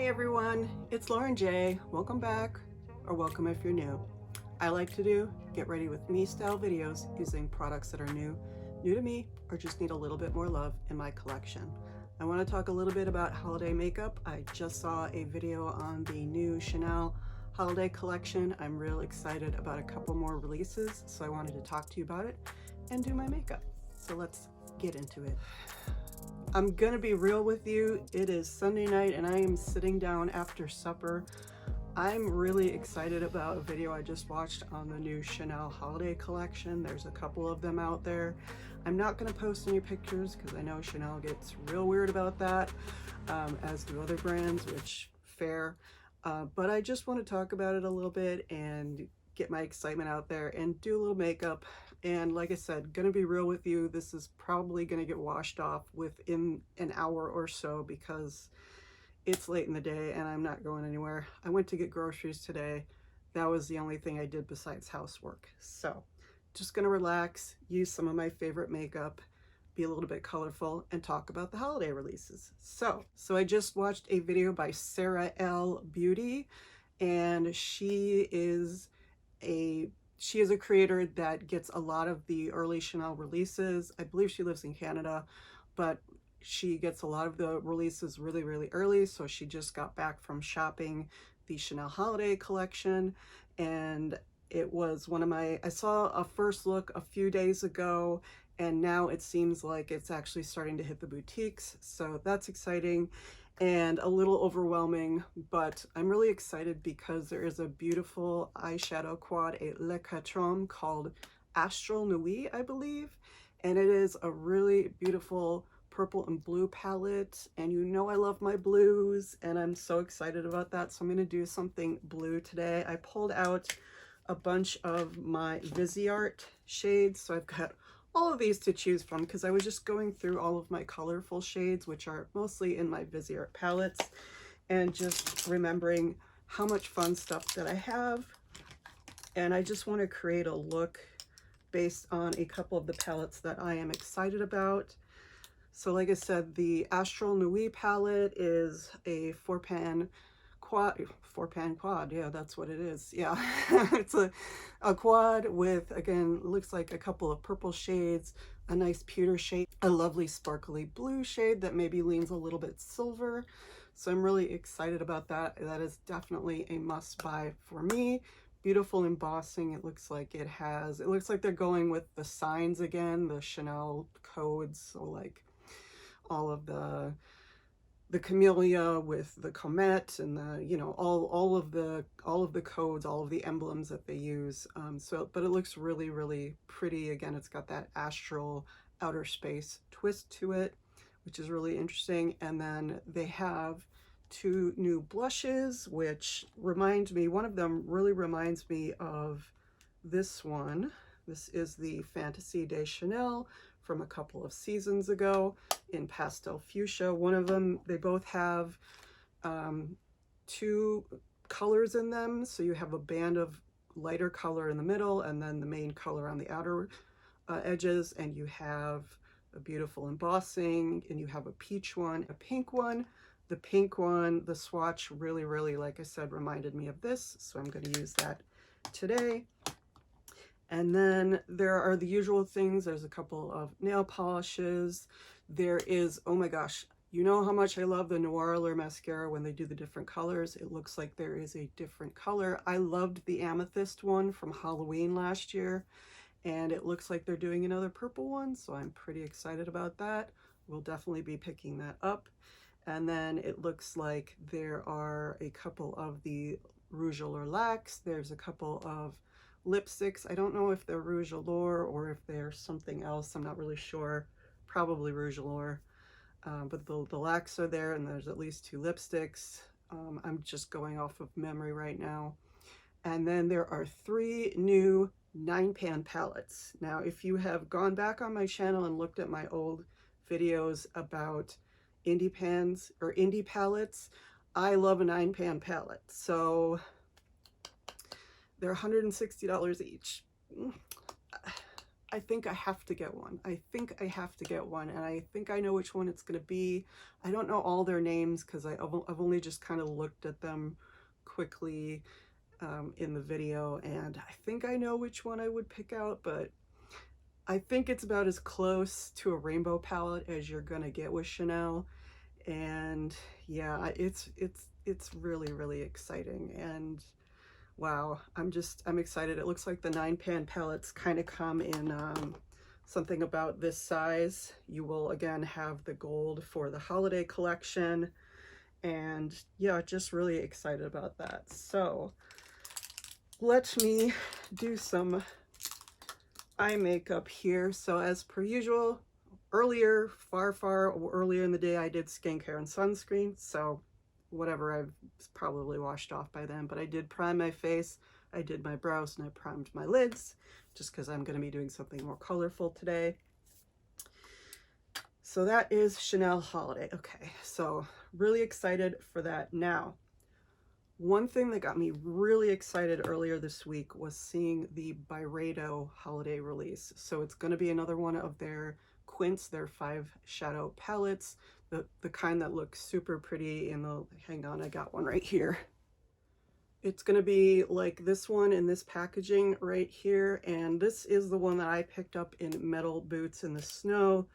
Hey everyone, it's Lauren J. Welcome back, or welcome if you're new. I like to do get ready with me style videos using products that are new to me, or just need a little bit more love in my collection. I want to talk a little bit about holiday makeup. I just saw a video on the new Chanel holiday collection. I'm real excited about a couple more releases, so I wanted to talk to you about it and do my makeup. So let's get into it. I'm gonna be real with you. It is Sunday night and I am sitting down after supper. I'm really excited about a video I just watched on the new Chanel holiday collection. There's a couple of them out there. I'm not gonna post any pictures because I know Chanel gets real weird about that, as do other brands, which fair. But I just want to talk about it a little bit and get my excitement out there and do a little makeup. And like I said, gonna be real with you, this is probably gonna get washed off within an hour or so because it's late in the day and I'm not going anywhere. I went to get groceries today. That was the only thing I did besides housework. So just gonna relax, use some of my favorite makeup, be a little bit colorful, and talk about the holiday releases. So I just watched a video by Sarah L. Beauty, and she is a creator that gets a lot of the early Chanel releases. I believe she lives in Canada, but she gets a lot of the releases really, really early. So she just got back from shopping the Chanel holiday collection, and it was one of my, I saw a first look a few days ago, and now it seems like it's actually starting to hit the boutiques. So that's exciting and a little overwhelming, but I'm really excited because there is a beautiful eyeshadow quad, a Le Quatre called Astral Nuit, I believe, and it is a really beautiful purple and blue palette, and you know I love my blues, and I'm so excited about that. So I'm going to do something blue today. I pulled out a bunch of my Viseart shades, so I've got all of these to choose from because I was just going through all of my colorful shades, which are mostly in my Viseart palettes, and just remembering how much fun stuff that I have. And I just want to create a look based on a couple of the palettes that I am excited about. So like I said, the Astral Nuit palette is a four pan quad, yeah, that's what it is. Yeah, it's a quad with, again, looks like a couple of purple shades, a nice pewter shade, a lovely sparkly blue shade that maybe leans a little bit silver. So I'm really excited about that. That is definitely a must buy for me. Beautiful embossing. It looks like they're going with the signs again, the Chanel codes. So like all of the camellia with the comet and the, you know, all of the codes, all of the emblems that they use. But it looks really, really pretty. Again, it's got that astral outer space twist to it, which is really interesting. And then they have two new blushes, which remind me, one of them really reminds me of this one. This is the Fantaisie de Chanel from a couple of seasons ago in Pastel Fuschia. One of them, they both have two colors in them. So you have a band of lighter color in the middle and then the main color on the outer edges, and you have a beautiful embossing, and you have a peach one, a pink one. The pink one, the swatch really, really, like I said, reminded me of this. So I'm going to use that today. And then there are the usual things. There's a couple of nail polishes. There is, oh my gosh, you know how much I love the Noir Allure mascara when they do the different colors. It looks like there is a different color. I loved the amethyst one from Halloween last year, and it looks like they're doing another purple one, so I'm pretty excited about that. We'll definitely be picking that up. And then it looks like there are a couple of the Rouge Allure Lacs. There's a couple of lipsticks. I don't know if they're Rouge Allure or if they're something else. I'm not really sure. Probably Rouge Allure. But the Lacs are there, and there's at least two lipsticks. I'm just going off of memory right now. And then there are three new 9-pan palettes. Now, if you have gone back on my channel and looked at my old videos about indie pans or indie palettes, I love a 9-pan palette. So they're $160 each. I think I have to get one. I think I have to get one, and I think I know which one it's going to be. I don't know all their names because I've only just kind of looked at them quickly in the video, and I think I know which one I would pick out, but I think it's about as close to a rainbow palette as you're gonna get with Chanel. And yeah, it's really, really exciting. And wow, I'm excited. It looks like the 9-pan palettes kind of come in something about this size. You will again have the gold for the holiday collection, and yeah, just really excited about that. So let me do some eye makeup here. So as per usual, earlier, far earlier in the day, I did skincare and sunscreen. So whatever, I've probably washed off by then, but I did prime my face, I did my brows, and I primed my lids just because I'm going to be doing something more colorful today. So that is Chanel Holiday. Okay, so really excited for that. Now, one thing that got me really excited earlier this week was seeing the Byredo holiday release. So it's going to be another one of their quints, their 5 shadow palettes, the kind that looks super pretty in the, hang on, I got one right here. It's going to be like this one in this packaging right here, and this is the one that I picked up in Metal Boots in the Snow.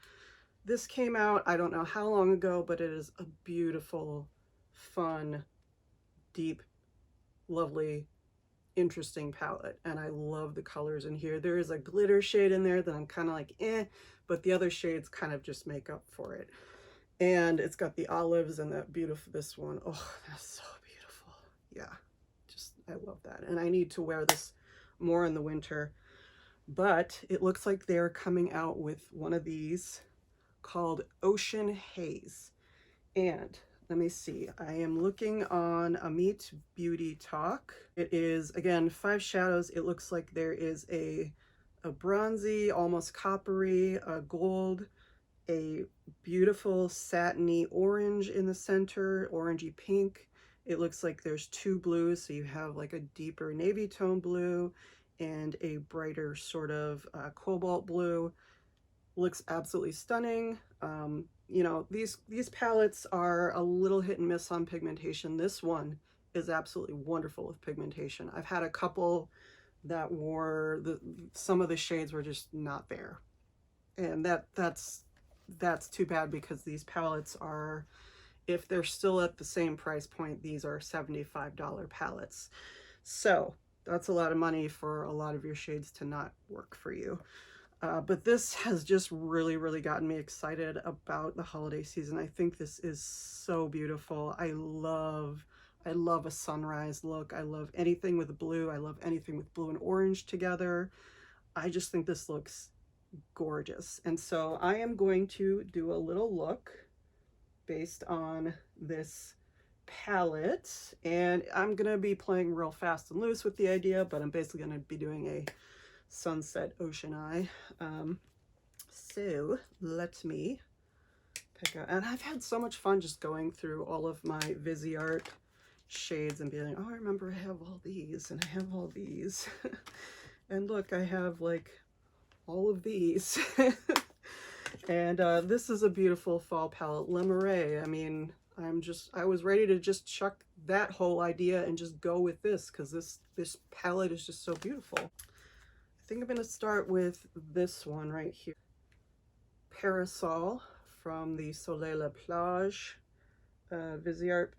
This came out, I don't know how long ago, but it is a beautiful, fun, deep, lovely, interesting palette, and I love the colors in here. There is a glitter shade in there that I'm kind of like but the other shades kind of just make up for it. And it's got the olives and that beautiful, this one, oh, that's so beautiful. Yeah, just, I love that. And I need to wear this more in the winter, but it looks like they're coming out with one of these called Ocean Haze. And let me see, I am looking on Amit Beauty Talk. It is, again, 5 shadows. It looks like there is a bronzy, almost coppery, a gold, a beautiful satiny orange in the center, orangey pink. It looks like there's 2 blues, so you have like a deeper navy tone blue and a brighter sort of cobalt blue. Looks absolutely stunning. You know, these palettes are a little hit and miss on pigmentation. This one is absolutely wonderful with pigmentation. I've had a couple that were, some of the shades were just not there. And that's too bad, because these palettes are, if they're still at the same price point, these are $75 palettes. So that's a lot of money for a lot of your shades to not work for you. But this has just really, really gotten me excited about the holiday season. I think this is so beautiful. I love a sunrise look. I love anything with blue. I love anything with blue and orange together. I just think this looks gorgeous. And so I am going to do a little look based on this palette. And I'm going to be playing real fast and loose with the idea, but I'm basically going to be doing a sunset ocean eye. So let me pick out, and I've had so much fun just going through all of my Viseart shades and being like, oh, I remember I have all these and I have all these. And look, I have like all of these. And this is a beautiful fall palette, Le Marais. I mean, I was ready to just chuck that whole idea and just go with this, because this palette is just so beautiful. I think I'm going to start with this one right here. Parasol from the Soleil La Plage Viseart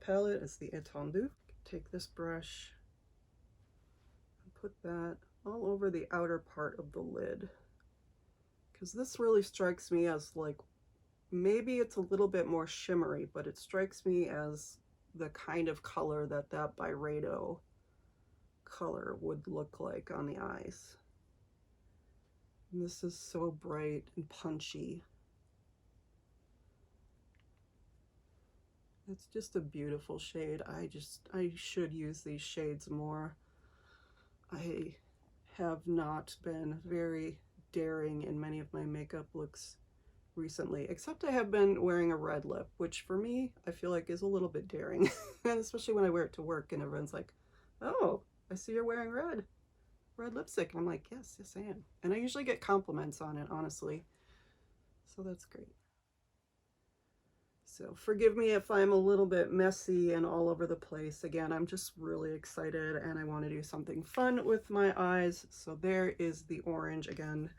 palette. It's the Étendue. Take this brush and put that all over the outer part of the lid, because this really strikes me as like, maybe it's a little bit more shimmery, but it strikes me as the kind of color that Byredo color would look like on the eyes. And this is so bright and punchy. It's just a beautiful shade. I should use these shades more. I have not been very daring in many of my makeup looks recently, except I have been wearing a red lip, which for me, I feel like is a little bit daring. And especially when I wear it to work and everyone's like, oh, I see you're wearing red. red lipstick? And I'm like, yes, yes I am. And I usually get compliments on it, honestly. So that's great. So forgive me if I'm a little bit messy and all over the place. Again, I'm just really excited and I want to do something fun with my eyes. So there is the orange again.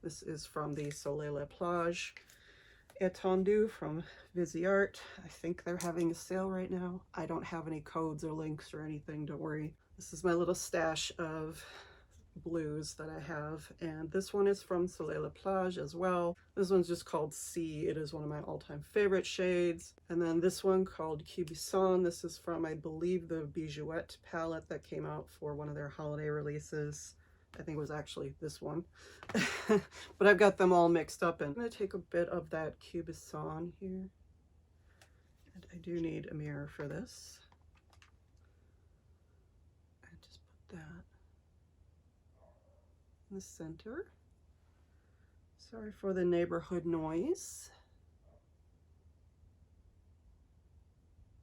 This is from the Soleil La Plage Étendue from Viseart. I think they're having a sale right now. I don't have any codes or links or anything, don't worry. This is my little stash of blues that I have, and this one is from Soleil La Plage as well. This one's just called C. It is one of my all-time favorite shades. And then this one called Cubison. This is from, I believe, the Beige palette that came out for one of their holiday releases. I think it was actually this one. But I've got them all mixed up, and I'm going to take a bit of that Cubison here. And I do need a mirror for this. And just put that in the center. Sorry for the neighborhood noise.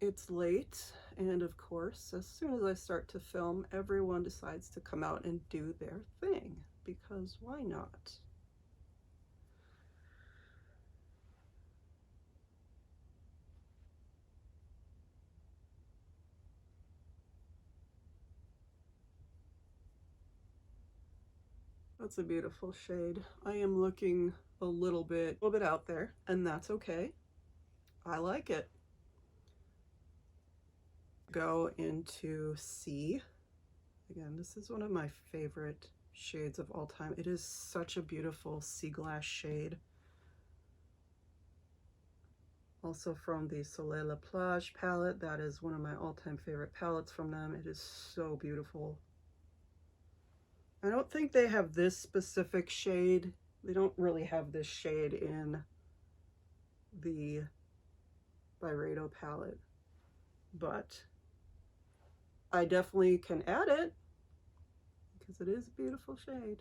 It's late, and of course, as soon as I start to film, everyone decides to come out and do their thing, because why not? That's a beautiful shade. I am looking a little bit out there, and that's okay. I like it. Go into C. Again, this is one of my favorite shades of all time. It is such a beautiful sea glass shade. Also from the Soleil La Plage palette. That is one of my all-time favorite palettes from them. It is so beautiful. I don't think they have this specific shade. They don't really have this shade in the Byredo palette, but I definitely can add it because it is a beautiful shade.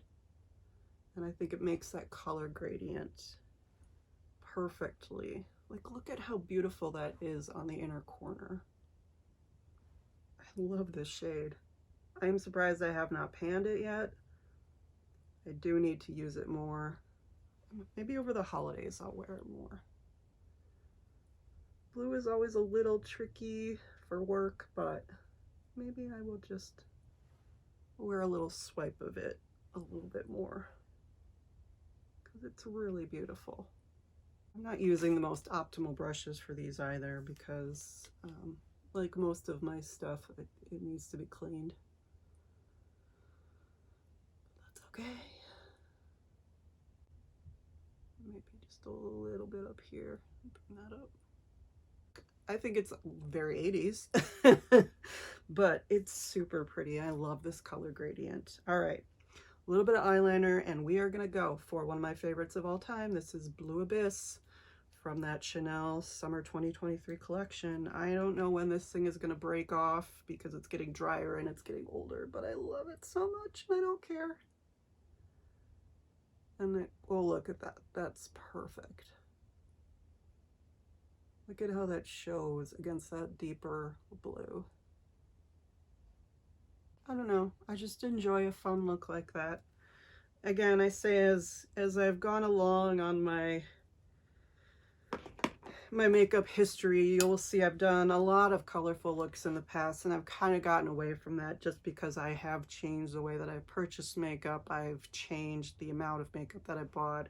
And I think it makes that color gradient perfectly. Like, look at how beautiful that is on the inner corner. I love this shade. I am surprised I have not panned it yet. I do need to use it more. Maybe over the holidays I'll wear it more. Blue is always a little tricky for work, but maybe I will just wear a little swipe of it a little bit more because it's really beautiful. I'm not using the most optimal brushes for these either because like most of my stuff, it needs to be cleaned. That's okay. Maybe just a little bit up here. Bring that up. I think it's very 80s, but it's super pretty. I love this color gradient. All right, a little bit of eyeliner, and we are gonna go for one of my favorites of all time. This is Blue Abysse from that Chanel Summer 2023 collection. I don't know when this thing is gonna break off because it's getting drier and it's getting older, but I love it so much and I don't care. And oh, look at that. That's perfect. Look at how that shows against that deeper blue. I don't know. I just enjoy a fun look like that. Again, I say as I've gone along on my makeup history, you'll see I've done a lot of colorful looks in the past, and I've kind of gotten away from that just because I have changed the way that I've purchased makeup. I've changed the amount of makeup that I bought,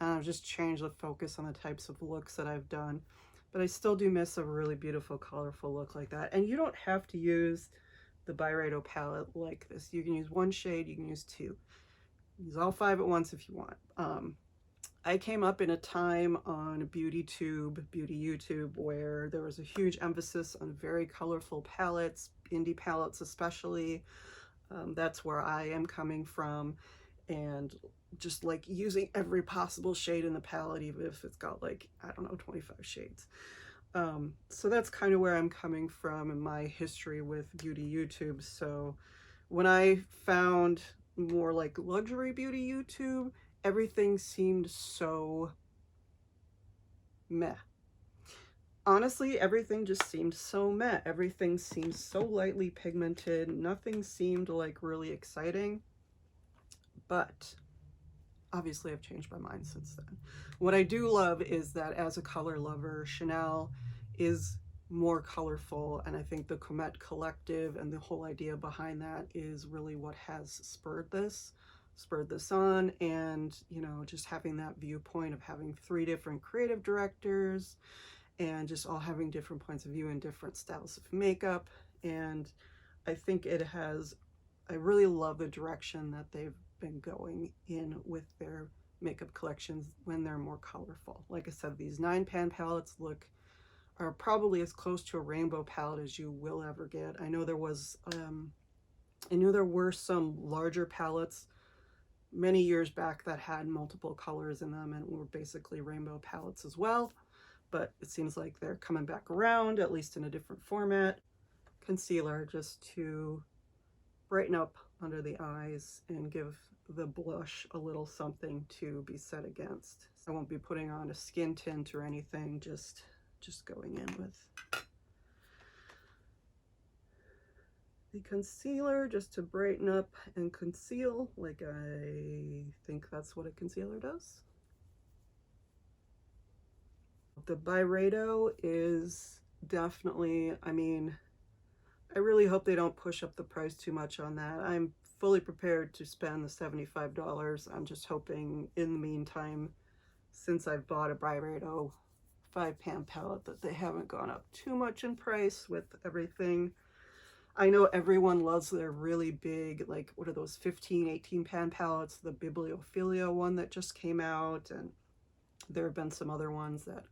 and I've just changed the focus on the types of looks that I've done. But I still do miss a really beautiful, colorful look like that. And you don't have to use the Byredo palette like this. You can use one shade, you can use two. Use all 5 at once if you want. I came up in a time on beauty YouTube, where there was a huge emphasis on very colorful palettes, indie palettes especially. That's where I am coming from. And just like using every possible shade in the palette, even if it's got like, I don't know, 25 shades. So that's kind of where I'm coming from in my history with beauty YouTube. So when I found more like luxury beauty YouTube, everything seemed so meh. Honestly, everything just seemed so meh. Everything seemed so lightly pigmented. Nothing seemed like really exciting. but obviously I've changed my mind since then. What I do love is that as a color lover, Chanel is more colorful, and I think the Comet Collective and the whole idea behind that is really what has spurred this on. And you know, just having that viewpoint of having 3 different creative directors and just all having different points of view and different styles of makeup. And I think it has, I really love the direction that they've been going in with their makeup collections when they're more colorful. Like I said, these 9-pan palettes are probably as close to a rainbow palette as you will ever get. I know there was I knew there were some larger palettes many years back that had multiple colors in them and were basically rainbow palettes as well, but it seems like they're coming back around, at least in a different format. Concealer, just to brighten up under the eyes and give the blush a little something to be set against. I won't be putting on a skin tint or anything, just going in with the concealer just to brighten up and conceal, like I think that's what a concealer does. The Byredo is definitely, I mean, I really hope they don't push up the price too much on that. I'm fully prepared to spend the $75. I'm just hoping in the meantime, since I've bought a Byredo 5-pan palette, that they haven't gone up too much in price with everything. I know everyone loves their really big, like, what are those 15, 18-pan palettes, the Bibliophilia one that just came out, and there have been some other ones that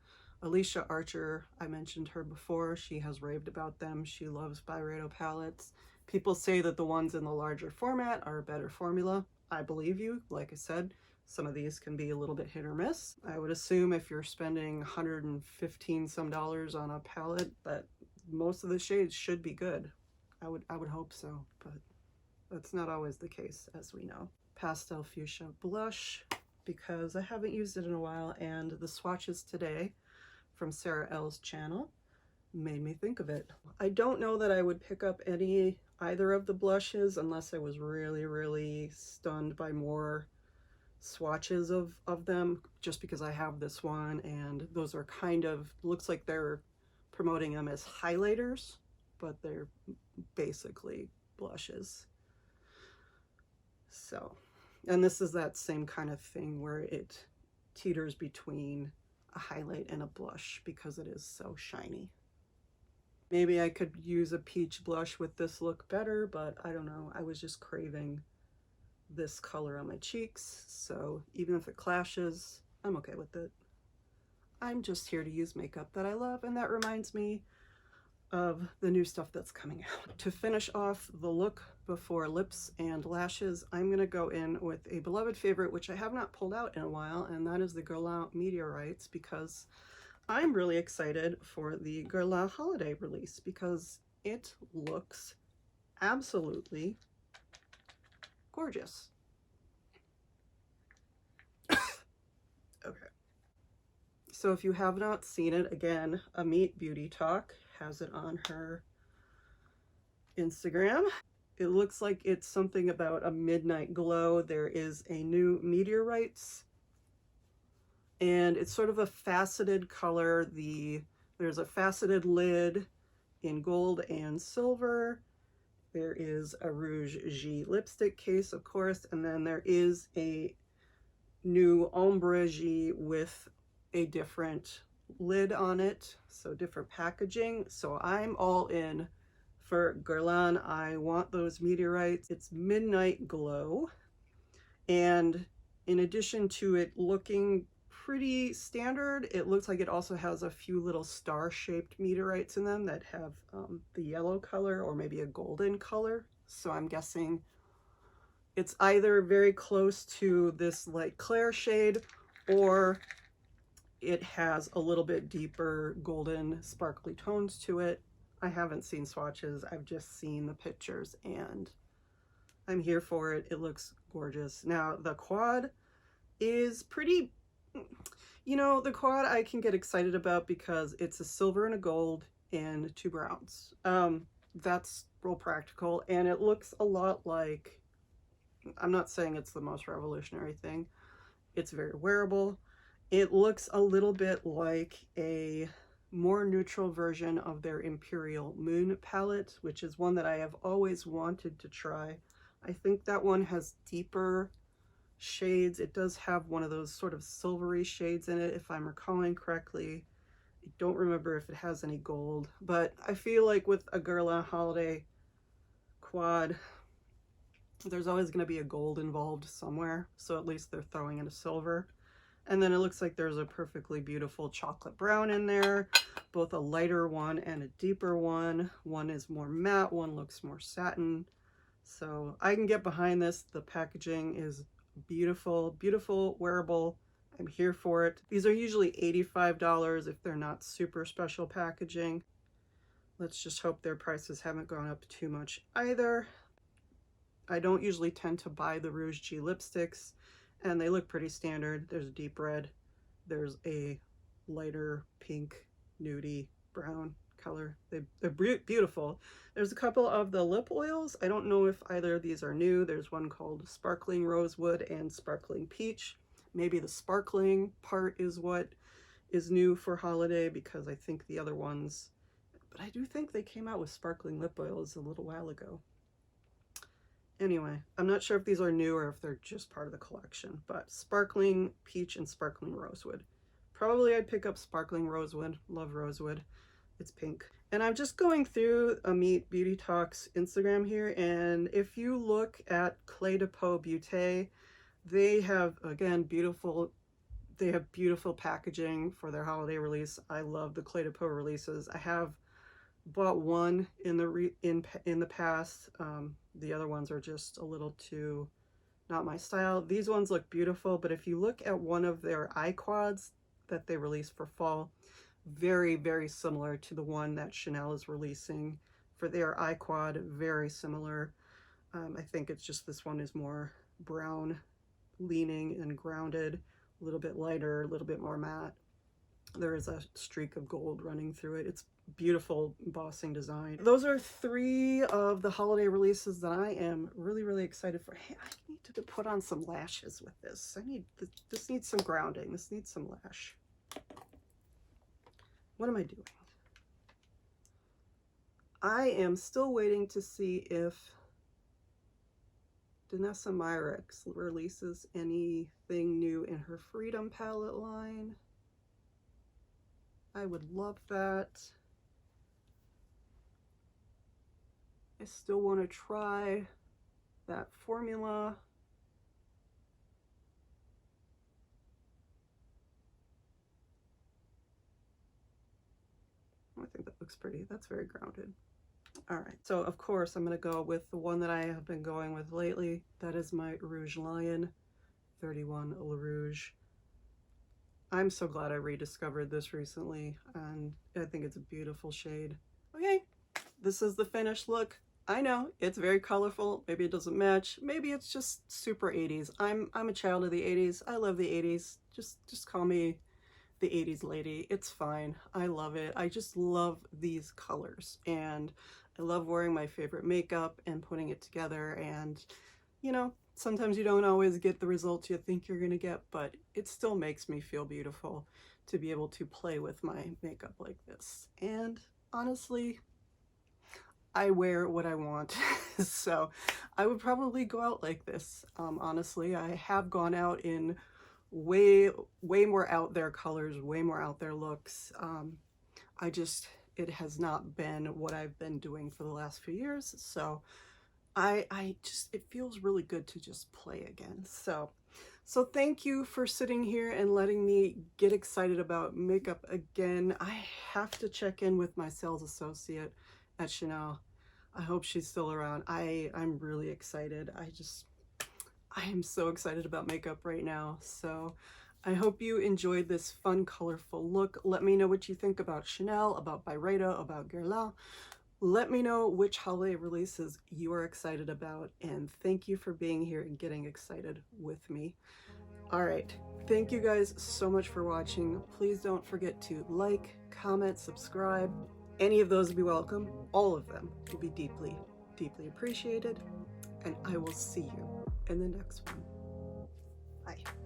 Alicia Archer, I mentioned her before, she has raved about them. She loves Byredo palettes. People say that the ones in the larger format are a better formula. I believe you. Like I said, some of these can be a little bit hit or miss. I would assume if you're spending $115 some on a palette that most of the shades should be good. I would hope so, but that's not always the case, as we know. Pastel Fuchsia blush, because I haven't used it in a while, and the swatches today from Sarah L's channel made me think of it. I don't know that I would pick up either of the blushes unless I was really, really stunned by more swatches of them, just because I have this one, and those are kind of, looks like they're promoting them as highlighters, but they're basically blushes. So, and this is that same kind of thing where it teeters between a highlight and a blush because it is so shiny. Maybe I could use a peach blush with this look better, but I don't know. I was just craving this color on my cheeks, so even if it clashes, I'm okay with it. I'm just here to use makeup that I love, and that reminds me of the new stuff that's coming out. To finish off the look before lips and lashes, I'm gonna go in with a beloved favorite, which I have not pulled out in a while, and that is the Guerlain Meteorites, because I'm really excited for the Guerlain holiday release because it looks absolutely gorgeous. Okay. So if you have not seen it, again, Amit Beauty Talk has it on her Instagram. It looks like it's something about a midnight glow. There is a new Meteorites, and it's sort of a faceted color. There's a faceted lid in gold and silver. There is a Rouge G lipstick case, of course, and then there is a new Ombre G with a different lid on it, so different packaging. So I'm all in for Guerlain. I want those Meteorites. It's Midnight Glow, and in addition to it looking pretty standard, it looks like it also has a few little star-shaped meteorites in them that have the yellow color or maybe a golden color. So I'm guessing it's either very close to this light Clair shade, or it has a little bit deeper golden sparkly tones to it. I haven't seen swatches, I've just seen the pictures, and I'm here for it. It looks gorgeous. Now the quad is pretty, you know, the quad I can get excited about because it's a silver and a gold and 2 browns. That's real practical, and it looks a lot like I'm not saying it's the most revolutionary thing. It's very wearable. It looks a little bit like a more neutral version of their Imperial Moon palette, which is one that I have always wanted to try. I think that one has deeper shades. It does have one of those sort of silvery shades in it, if I'm recalling correctly. I don't remember if it has any gold, but I feel like with a Guerlain Holiday quad, there's always going to be a gold involved somewhere, so at least they're throwing in a silver. And then it looks like there's a perfectly beautiful chocolate brown in there, both a lighter one and a deeper one. One is more matte, one looks more satin. So I can get behind this. The packaging is beautiful, beautiful, wearable. I'm here for it. These are usually $85 if they're not super special packaging. Let's just hope their prices haven't gone up too much either. I don't usually tend to buy the Rouge G lipsticks, and they look pretty standard. There's a deep red, there's a lighter pink, nudie, brown color. They're beautiful. There's a couple of the lip oils. I don't know if either of these are new. There's one called Sparkling Rosewood and Sparkling Peach. Maybe the sparkling part is what is new for holiday, because I think the other ones, but I do think they came out with sparkling lip oils a little while ago. Anyway, I'm not sure if these are new or if they're just part of the collection, but Sparkling Peach and Sparkling Rosewood. Probably I'd pick up Sparkling Rosewood. Love Rosewood. It's pink. And I'm just going through Amit Beauty Talks Instagram here, and if you look at Clé de Peau Beauté, they have, again, beautiful packaging for their holiday release. I love the Clé de Peau releases. I have bought one in the past. The other ones are just a little too not my style. These ones look beautiful, but if you look at one of their eye quads that they released for fall, very, very similar to the one that Chanel is releasing for their eye quad. Very similar. I think it's just this one is more brown leaning and grounded, a little bit lighter, a little bit more matte. There is a streak of gold running through it. It's beautiful embossing design. Those are 3 of the holiday releases that I am really, really excited for. Hey, I need to put on some lashes with this. This needs some grounding. This needs some lash. What am I doing? I am still waiting to see if Danessa Myricks releases anything new in her Freedom palette line. I would love that. I still want to try that formula. I think that looks pretty. That's very grounded. All right, so of course I'm going to go with the one that I have been going with lately. That is my Rouge Lion 31 Le Rouge. I'm so glad I rediscovered this recently, and I think it's a beautiful shade. Okay, this is the finished look. I know it's very colorful. Maybe it doesn't match. Maybe it's just super 80s. I'm a child of the 80s. I love the 80s. Just call me the 80s lady. It's fine. I love it. I just love these colors, and I love wearing my favorite makeup and putting it together. And you know, sometimes you don't always get the results you think you're gonna get, but it still makes me feel beautiful to be able to play with my makeup like this. And honestly, I wear what I want. So I would probably go out like this. Honestly, I have gone out in way more out there colors, way more out there looks. It has not been what I've been doing for the last few years. So it feels really good to just play again. So thank you for sitting here and letting me get excited about makeup again. I have to check in with my sales associate at Chanel. I hope she's still around. I'm really excited. I am so excited about makeup right now. So I hope you enjoyed this fun, colorful look. Let me know what you think about Chanel, about Byredo, about Guerlain. Let me know which holiday releases you are excited about, and thank you for being here and getting excited with me. All right, thank you guys so much for watching. Please don't forget to like, comment, subscribe. Any of those would be welcome. All of them will be deeply, deeply appreciated, and I will see you in the next one. Bye.